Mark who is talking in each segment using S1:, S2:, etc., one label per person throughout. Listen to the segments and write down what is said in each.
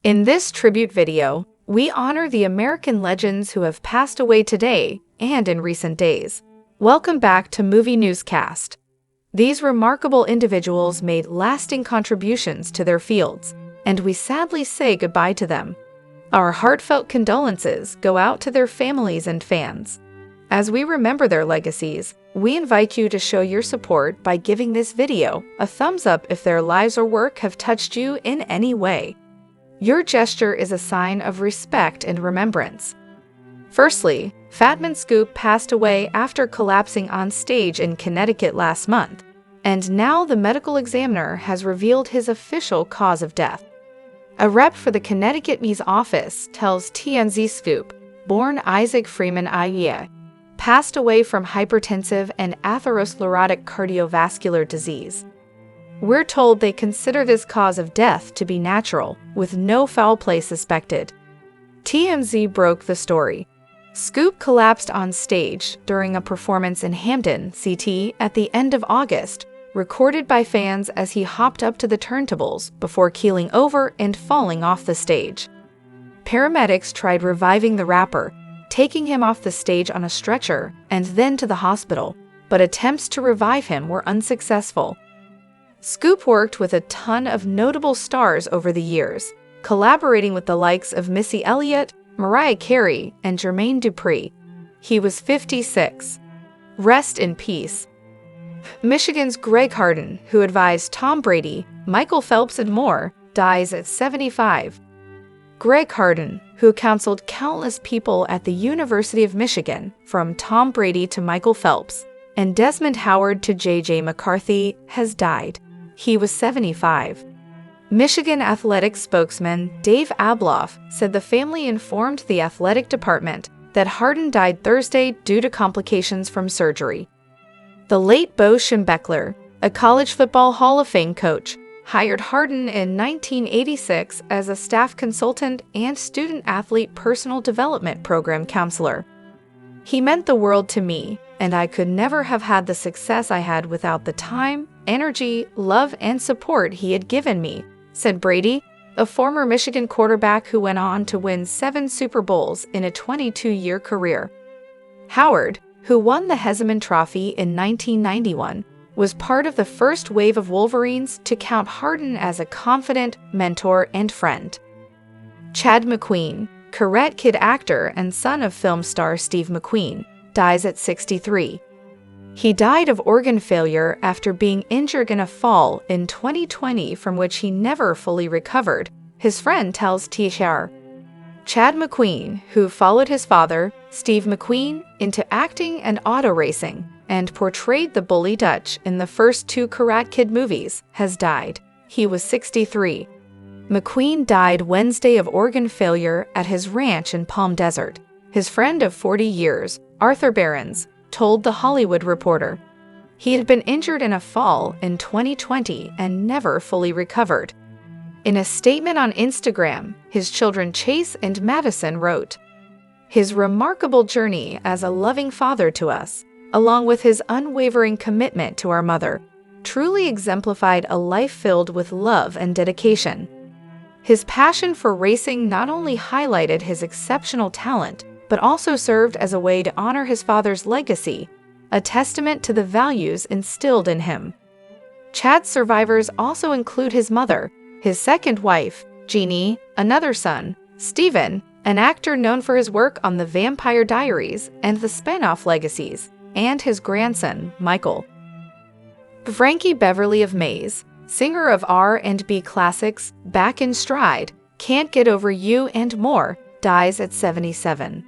S1: In this tribute video, we honor the American legends who have passed away today and in recent days. Welcome back to Movie Newscast. These remarkable individuals made lasting contributions to their fields, and we sadly say goodbye to them. Our heartfelt condolences go out to their families and fans. As we remember their legacies, we invite you to show your support by giving this video a thumbs up if their lives or work have touched you in any way. Your gesture is a sign of respect and remembrance. Firstly, Fatman Scoop passed away after collapsing on stage in Connecticut last month, and now the medical examiner has revealed his official cause of death. A rep for the Connecticut Me's office tells TMZ Scoop, born Isaac Freeman Ie, passed away from hypertensive and atherosclerotic cardiovascular disease. We're told they consider this cause of death to be natural, with no foul play suspected. TMZ broke the story. Scoop collapsed on stage during a performance in Hamden, CT, at the end of August, recorded by fans as he hopped up to the turntables before keeling over and falling off the stage. Paramedics tried reviving the rapper, taking him off the stage on a stretcher and then to the hospital, but attempts to revive him were unsuccessful. Scoop worked with a ton of notable stars over the years, collaborating with the likes of Missy Elliott, Mariah Carey, and Jermaine Dupri. He was 56. Rest in peace. Michigan's Greg Harden, who advised Tom Brady, Michael Phelps, and more, dies at 75. Greg Harden, who counseled countless people at the University of Michigan, from Tom Brady to Michael Phelps, and Desmond Howard to J.J. McCarthy, has died. He was 75. Michigan Athletics spokesman Dave Abloff said the family informed the athletic department that Harden died Thursday due to complications from surgery. The late Bo Schembechler, a college football Hall of Fame coach, hired Harden in 1986 as a staff consultant and student-athlete personal development program counselor. He meant the world to me, and I could never have had the success I had without the time, energy, love, and support he had given me, said Brady, a former Michigan quarterback who went on to win 7 Super Bowls in a 22-year career. Howard, who won the Heisman Trophy in 1991, was part of the first wave of Wolverines to count Harden as a confident mentor and friend. Chad McQueen, Karate Kid actor and son of film star Steve McQueen, dies at 63. He died of organ failure after being injured in a fall in 2020 from which he never fully recovered, his friend tells THR. Chad McQueen, who followed his father, Steve McQueen, into acting and auto racing, and portrayed the Bully Dutch in the first 2 Karate Kid movies, has died. He was 63. McQueen died Wednesday of organ failure at his ranch in Palm Desert. His friend of 40 years, Arthur Behrens, told The Hollywood Reporter. He had been injured in a fall in 2020 and never fully recovered. In a statement on Instagram, his children Chase and Madison wrote, "His remarkable journey as a loving father to us, along with his unwavering commitment to our mother, truly exemplified a life filled with love and dedication. His passion for racing not only highlighted his exceptional talent, but also served as a way to honor his father's legacy, a testament to the values instilled in him." Chad's survivors also include his mother, his second wife, Jeannie, another son, Stephen, an actor known for his work on The Vampire Diaries and the spin-off Legacies, and his grandson, Michael. Frankie Beverly of Maze, singer of R&B classics Back in Stride, Can't Get Over You, and more, dies at 77.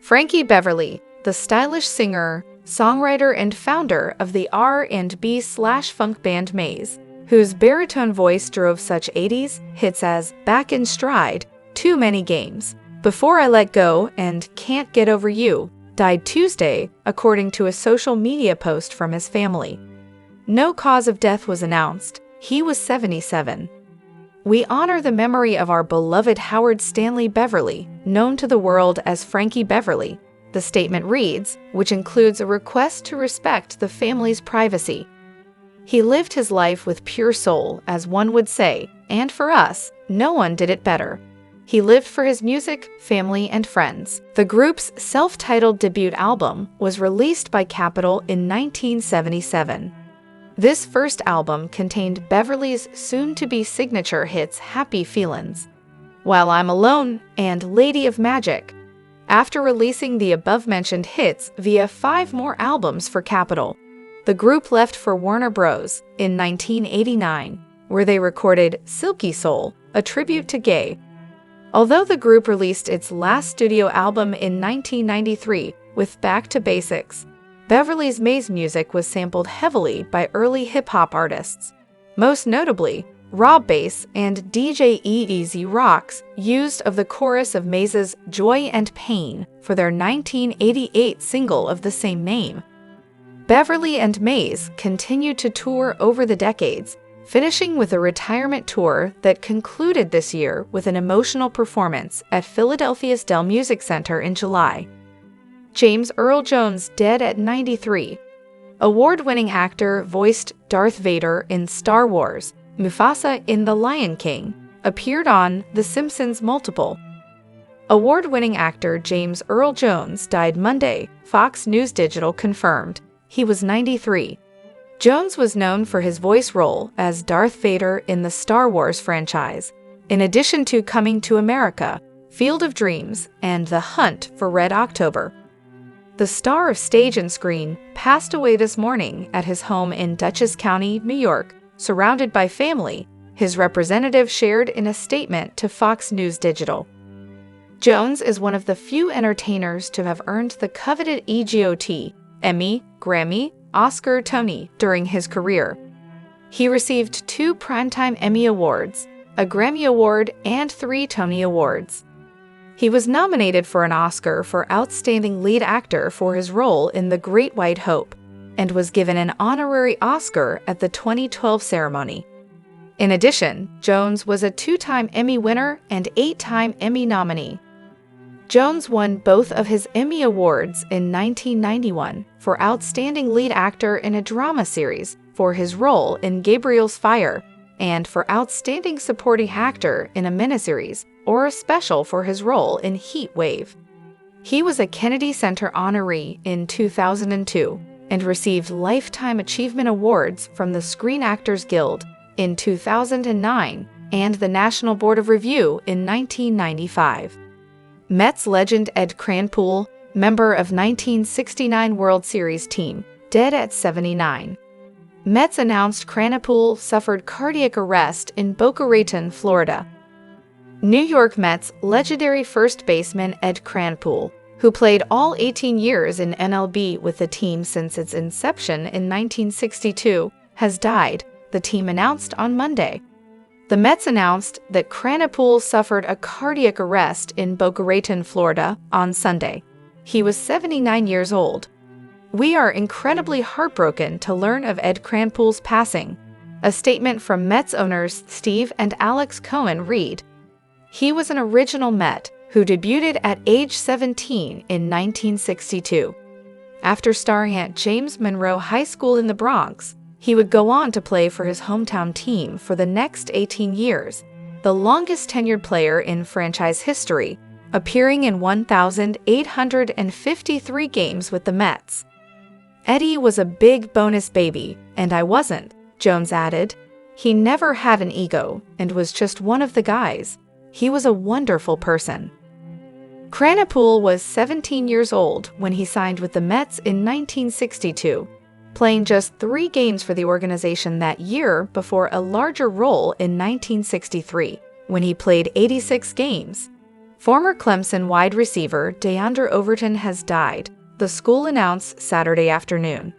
S1: Frankie Beverly, the stylish singer, songwriter, and founder of the R&B/funk band Maze, whose baritone voice drove such 80s hits as Back in Stride, Too Many Games, Before I Let Go, and Can't Get Over You, died Tuesday, according to a social media post from his family. No cause of death was announced. He was 77. We honor the memory of our beloved Howard Stanley Beverly, known to the world as Frankie Beverly. The statement reads, which includes a request to respect the family's privacy. He lived his life with pure soul, as one would say, and for us, no one did it better. He lived for his music, family, and friends. The group's self-titled debut album was released by Capitol in 1977. This first album contained Beverly's soon-to-be signature hits Happy Feelin's, While I'm Alone, and Lady of Magic. After releasing the above-mentioned hits via 5 more albums for Capitol, the group left for Warner Bros. In 1989, where they recorded Silky Soul, a tribute to Gay. Although the group released its last studio album in 1993 with Back to Basics, Beverly Mays music was sampled heavily by early hip-hop artists. Most notably, Rob Bass and DJ E-Easy Rocks used of the chorus of Mays' Joy and Pain for their 1988 single of the same name. Beverly and Mays continued to tour over the decades, finishing with a retirement tour that concluded this year with an emotional performance at Philadelphia's Dell Music Center in July. James Earl Jones, dead at 93. Award-winning actor voiced Darth Vader in Star Wars. Mufasa in The Lion King appeared on The Simpsons multiple. Award-winning actor James Earl Jones died Monday, Fox News Digital confirmed. He was 93. Jones was known for his voice role as Darth Vader in the Star Wars franchise, in addition to Coming to America, Field of Dreams, and The Hunt for Red October. The star of stage and screen passed away this morning at his home in Dutchess County, New York, surrounded by family, his representative shared in a statement to Fox News Digital. Jones is one of the few entertainers to have earned the coveted EGOT, Emmy, Grammy, Oscar, Tony during his career. He received 2 Primetime Emmy Awards, a Grammy Award, and 3 Tony Awards. He was nominated for an Oscar for Outstanding Lead Actor for his role in The Great White Hope, and was given an honorary Oscar at the 2012 ceremony. In addition, Jones was a 2-time Emmy winner and 8-time Emmy nominee. Jones won both of his Emmy Awards in 1991 for Outstanding Lead Actor in a Drama Series for his role in Gabriel's Fire, and for Outstanding Supporting Actor in a Miniseries or a Special for his role in Heat Wave. He was a Kennedy Center honoree in 2002 and received Lifetime Achievement Awards from the Screen Actors Guild in 2009 and the National Board of Review in 1995. Mets legend Ed Kranepool, member of 1969 World Series team, dead at 79. Mets announced Kranepool suffered cardiac arrest in Boca Raton, Florida. New York Mets legendary first baseman Ed Kranepool, who played all 18 years in MLB with the team since its inception in 1962, has died, the team announced on Monday. The Mets announced that Kranepool suffered a cardiac arrest in Boca Raton, Florida, on Sunday. He was 79 years old. "We are incredibly heartbroken to learn of Ed Kranepool's passing," a statement from Mets owners Steve and Alex Cohen read. He was an original Met who debuted at age 17 in 1962. After starring at James Monroe High School in the Bronx, he would go on to play for his hometown team for the next 18 years, the longest tenured player in franchise history, appearing in 1,853 games with the Mets. "Eddie was a big bonus baby, and I wasn't," Jones added. "He never had an ego and was just one of the guys. He was a wonderful person." Kranepool was 17 years old when he signed with the Mets in 1962, playing just 3 games for the organization that year before a larger role in 1963, when he played 86 games. Former Clemson wide receiver DeAndre Overton has died, the school announced Saturday afternoon.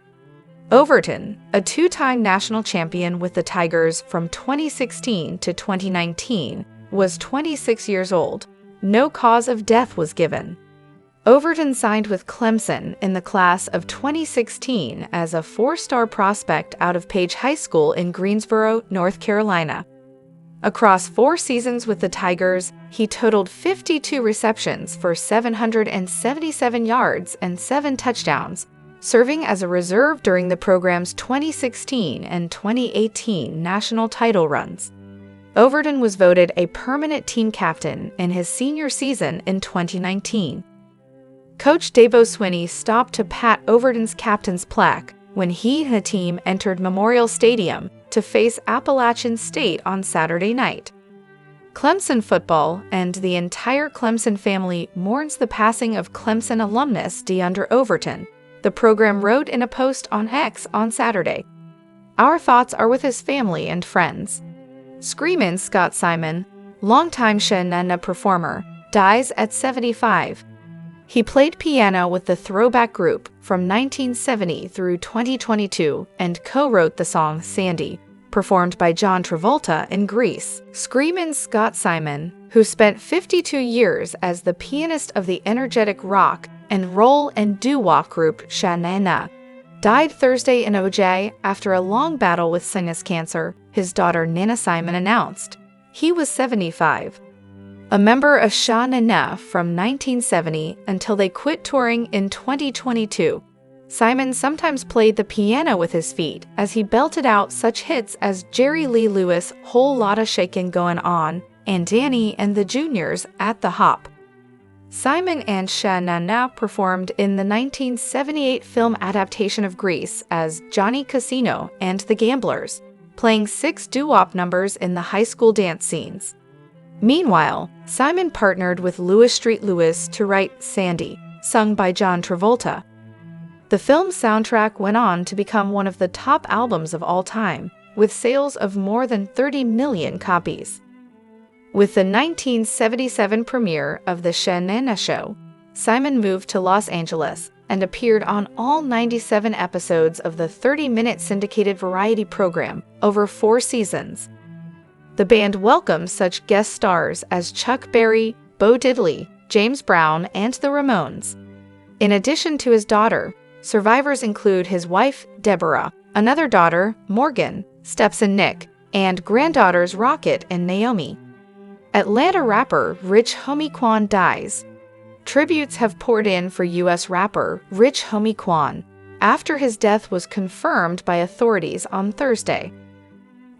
S1: Overton, a 2-time national champion with the Tigers from 2016 to 2019, was 26 years old. No cause of death was given. Overton signed with Clemson in the class of 2016 as a 4-star prospect out of Page High School in Greensboro, North Carolina. Across 4 seasons with the Tigers, he totaled 52 receptions for 777 yards and 7 touchdowns, serving as a reserve during the program's 2016 and 2018 national title runs. Overton was voted a permanent team captain in his senior season in 2019. Coach Dabo Swinney stopped to pat Overton's captain's plaque when he and the team entered Memorial Stadium to face Appalachian State on Saturday night. Clemson football and the entire Clemson family mourns the passing of Clemson alumnus DeAndre Overton, the program wrote in a post on X on Saturday. Our thoughts are with his family and friends. Screamin' Scott Simon, longtime Shenandoah performer, dies at 75. He played piano with the Throwback Group from 1970 through 2022 and co-wrote the song Sandy, performed by John Travolta in Grease. Screamin' Scott Simon, who spent 52 years as the pianist of the energetic rock and roll and doo-wop group Shenandoah, died Thursday in OJ after a long battle with sinus cancer, his daughter Nana Simon announced. He was 75. A member of Shenandoah from 1970 until they quit touring in 2022. Simon sometimes played the piano with his feet as he belted out such hits as Jerry Lee Lewis' Whole Lotta Shakin' Goin' On and Danny and the Juniors at the Hop. Simon and Shenandoah performed in the 1978 film adaptation of Grease as Johnny Casino and the Gamblers, playing 6 doo-wop numbers in the high school dance scenes. Meanwhile, Simon partnered with Louis Street Lewis to write Sandy, sung by John Travolta. The film's soundtrack went on to become one of the top albums of all time, with sales of more than 30 million copies. With the 1977 premiere of The Shenandoah Show, Simon moved to Los Angeles and appeared on all 97 episodes of the 30-minute syndicated variety program over 4 seasons. The band welcomed such guest stars as Chuck Berry, Bo Diddley, James Brown, and the Ramones. In addition to his daughter, survivors include his wife, Deborah, another daughter, Morgan, stepson Nick, and granddaughters Rocket and Naomi. Atlanta rapper Rich Homie Quan dies. Tributes have poured in for U.S. rapper Rich Homie Quan after his death was confirmed by authorities on Thursday.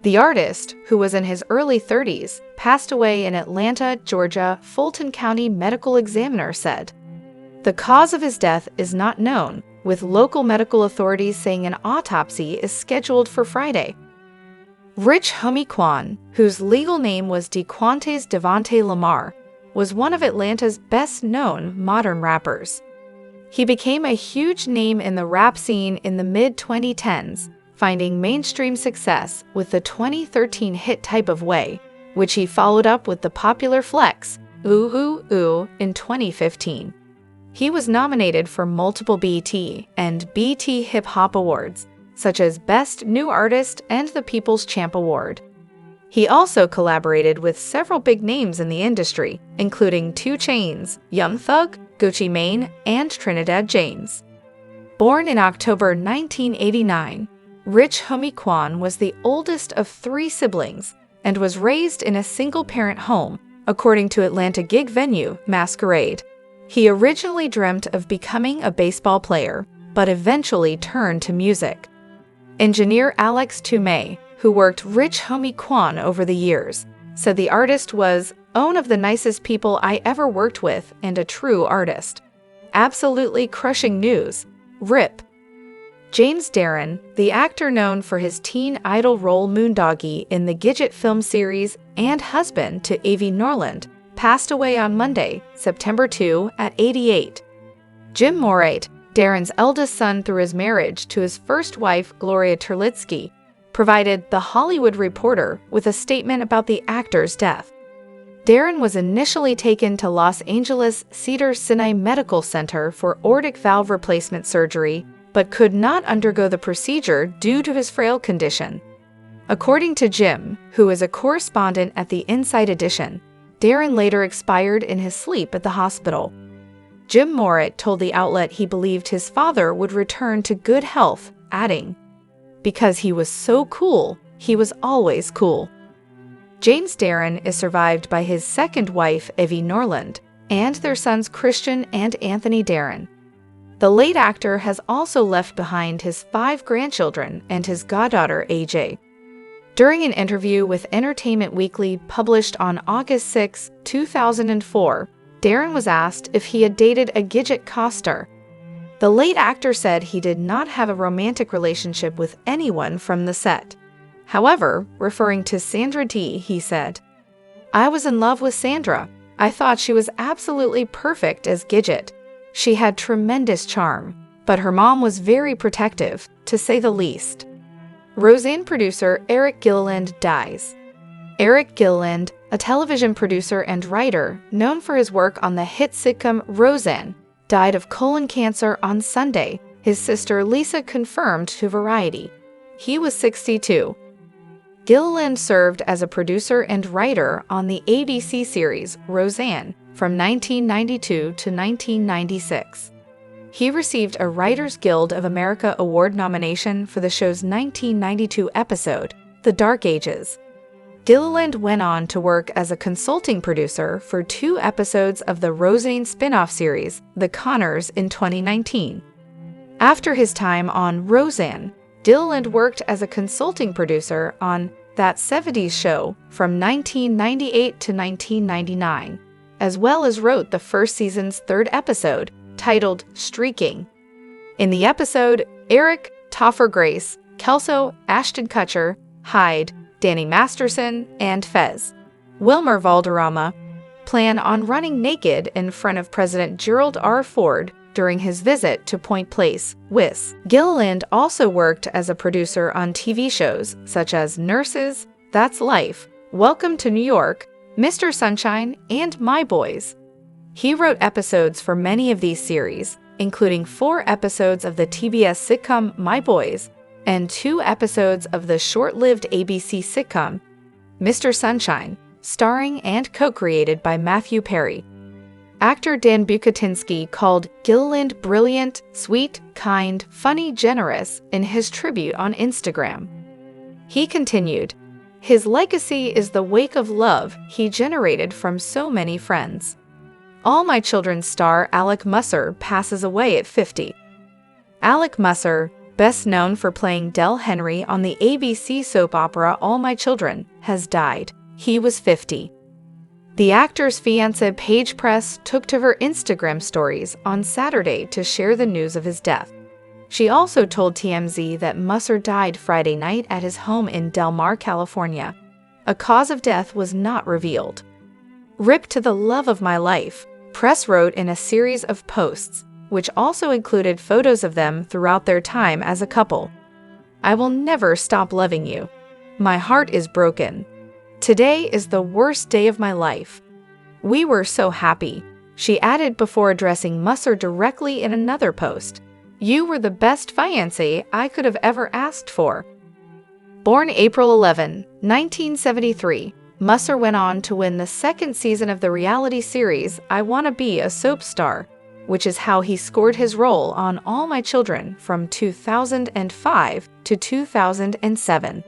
S1: The artist, who was in his early 30s, passed away in Atlanta, Georgia. Fulton County Medical Examiner said. The cause of his death is not known, with local medical authorities saying an autopsy is scheduled for Friday. Rich Homie Quan, whose legal name was DeQuantes Devontae Lamar, was one of Atlanta's best-known modern rappers. He became a huge name in the rap scene in the mid-2010s, finding mainstream success with the 2013 hit Type of Way, which he followed up with the popular flex, Ooh Ooh Ooh, in 2015. He was nominated for multiple BET and BET Hip Hop Awards, such as Best New Artist and the People's Champ Award. He also collaborated with several big names in the industry, including 2 Chainz, Young Thug, Gucci Mane, and Trinidad James. Born in October 1989, Rich Homie Quan was the oldest of 3 siblings and was raised in a single-parent home, according to Atlanta gig venue Masquerade. He originally dreamt of becoming a baseball player, but eventually turned to music. Engineer Alex Toomey, who worked Rich Homie Quan over the years, said the artist was one of the nicest people I ever worked with and a true artist. Absolutely crushing news. RIP. James Darren, the actor known for his teen idol role Moondoggie in the Gidget film series and husband to Avi Norland, passed away on Monday, September 2, at 88. Jim Morate, Darren's eldest son through his marriage to his first wife, Gloria Terlitsky, provided The Hollywood Reporter with a statement about the actor's death. Darren was initially taken to Los Angeles Cedars-Sinai Medical Center for aortic valve replacement surgery, but could not undergo the procedure due to his frail condition. According to Jim, who is a correspondent at the Inside Edition, Darren later expired in his sleep at the hospital. Jim Morate told the outlet he believed his father would return to good health, adding, "Because he was so cool, he was always cool." James Darren is survived by his second wife, Avi Norland, and their sons Christian and Anthony Darren. The late actor has also left behind his 5 grandchildren and his goddaughter, AJ. During an interview with Entertainment Weekly published on August 6, 2004, Darren was asked if he had dated a Gidget co-star. The late actor said he did not have a romantic relationship with anyone from the set. However, referring to Sandra Dee, he said, "I was in love with Sandra. I thought she was absolutely perfect as Gidget. She had tremendous charm, but her mom was very protective, to say the least." Roseanne producer Eric Gilliland dies. Eric Gilliland, a television producer and writer known for his work on the hit sitcom Roseanne, died of colon cancer on Sunday, his sister Lisa confirmed to Variety. He was 62. Gilliland served as a producer and writer on the ABC series Roseanne from 1992 to 1996. He received a Writers Guild of America Award nomination for the show's 1992 episode, The Dark Ages. Gilliland went on to work as a consulting producer for 2 episodes of the Roseanne spin-off series, The Connors, in 2019. After his time on Roseanne, Gilliland worked as a consulting producer on That 70s Show from 1998 to 1999, as well as wrote the first season's 3rd episode, titled Streaking. In the episode, Eric, Topher Grace, Kelso, Ashton Kutcher, Hyde, Danny Masterson, and Fez, Wilmer Valderrama, plan on running naked in front of President Gerald R. Ford during his visit to Point Place, Wis. Gilliland also worked as a producer on TV shows such as Nurses, That's Life, Welcome to New York, Mr. Sunshine, and My Boys. He wrote episodes for many of these series, including 4 episodes of the TBS sitcom My Boys and 2 episodes of the short-lived ABC sitcom Mr. Sunshine, starring and co-created by Matthew Perry. Actor Dan Bucatinsky called Gilliland brilliant, sweet, kind, funny, generous in his tribute on Instagram. He continued, "His legacy is the wake of love he generated from so many friends." All My Children star Alec Musser passes away at 50. Alec Musser, best known for playing Del Henry on the ABC soap opera All My Children, has died. He was 50. The actor's fiancée Paige Press took to her Instagram stories on Saturday to share the news of his death. She also told TMZ that Musser died Friday night at his home in Del Mar, California. A cause of death was not revealed. "Rip to the love of my life," Press wrote in a series of posts, which also included photos of them throughout their time as a couple. "I will never stop loving you. My heart is broken. Today is the worst day of my life. We were so happy," she added before addressing Musser directly in another post. "You were the best fiancé I could have ever asked for." Born April 11, 1973, Musser went on to win the 2nd season of the reality series I Wanna Be a Soap Star, which is how he scored his role on All My Children from 2005 to 2007.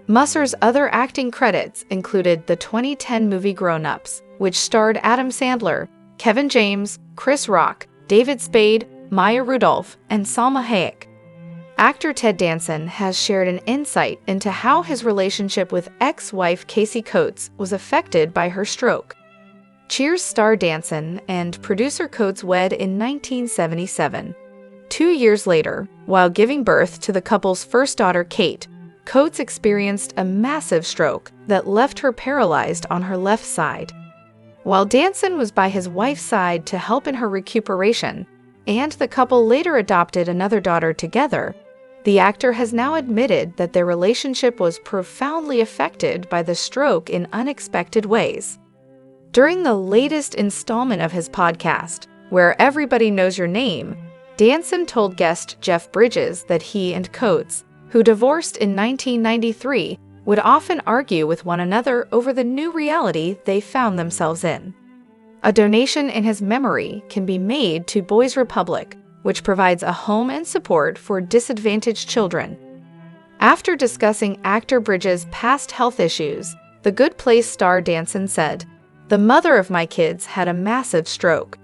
S1: Musser's other acting credits included the 2010 movie Grown Ups, which starred Adam Sandler, Kevin James, Chris Rock, David Spade, Maya Rudolph, and Salma Hayek. Actor Ted Danson has shared an insight into how his relationship with ex-wife Casey Coates was affected by her stroke. Cheers star Danson and producer Coates wed in 1977. 2 years later, while giving birth to the couple's first daughter Kate, Coates experienced a massive stroke that left her paralyzed on her left side. While Danson was by his wife's side to help in her recuperation, and the couple later adopted another daughter together, the actor has now admitted that their relationship was profoundly affected by the stroke in unexpected ways. During the latest installment of his podcast, Where Everybody Knows Your Name, Danson told guest Jeff Bridges that he and Coates, who divorced in 1993, would often argue with one another over the new reality they found themselves in. A donation in his memory can be made to Boys Republic, which provides a home and support for disadvantaged children. After discussing actor Bridges' past health issues, The Good Place star Danson said, "The mother of my kids had a massive stroke.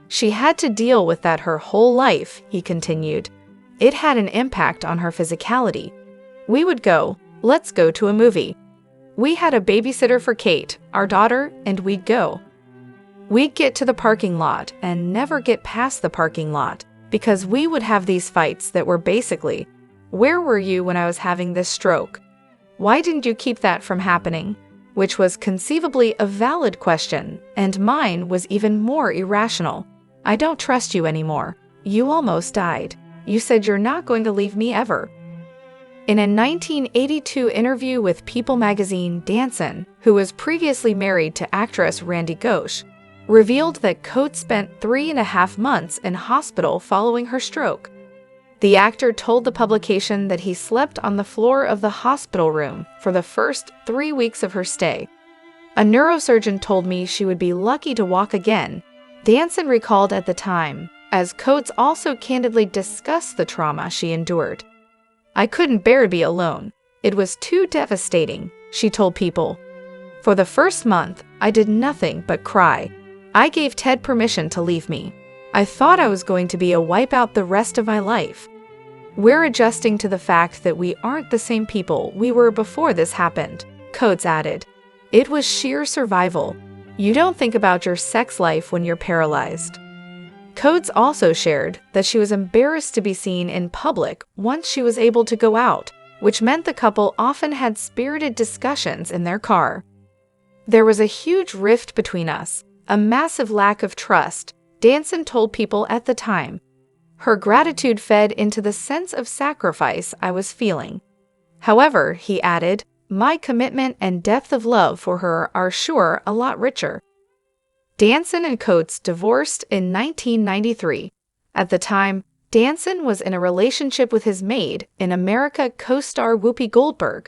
S1: She had to deal with that her whole life," he continued. "It had an impact on her physicality. We would go, Let's go to a movie. We had a babysitter for Kate, our daughter, and we'd go. We'd get to the parking lot and never get past the parking lot because we would have these fights that were basically, "Where were you when I was having this stroke? Why didn't you keep that from happening?" Which was conceivably a valid question, and mine was even more irrational. "I don't trust you anymore. You almost died. You said you're not going to leave me ever." In a 1982 interview with People magazine, Danson, who was previously married to actress Randi Ghosh, revealed that Coates spent 3.5 months in hospital following her stroke. The actor told the publication that he slept on the floor of the hospital room for the first 3 weeks of her stay. "A neurosurgeon told me she would be lucky to walk again," Danson recalled at the time, as Coates also candidly discussed the trauma she endured. "I couldn't bear to be alone. It was too devastating," she told People. "For the first month, I did nothing but cry. I gave Ted permission to leave me. I thought I was going to be a wipeout the rest of my life." "We're adjusting to the fact that we aren't the same people we were before this happened," Coates added. "It was sheer survival. You don't think about your sex life when you're paralyzed." Coates also shared that she was embarrassed to be seen in public once she was able to go out, which meant the couple often had spirited discussions in their car. "There was a huge rift between us, a massive lack of trust," Danson told People at the time. "Her gratitude fed into the sense of sacrifice I was feeling. However," he added, "my commitment and depth of love for her are sure a lot richer." Danson and Coates divorced in 1993. At the time, Danson was in a relationship with his maid, in America co-star Whoopi Goldberg,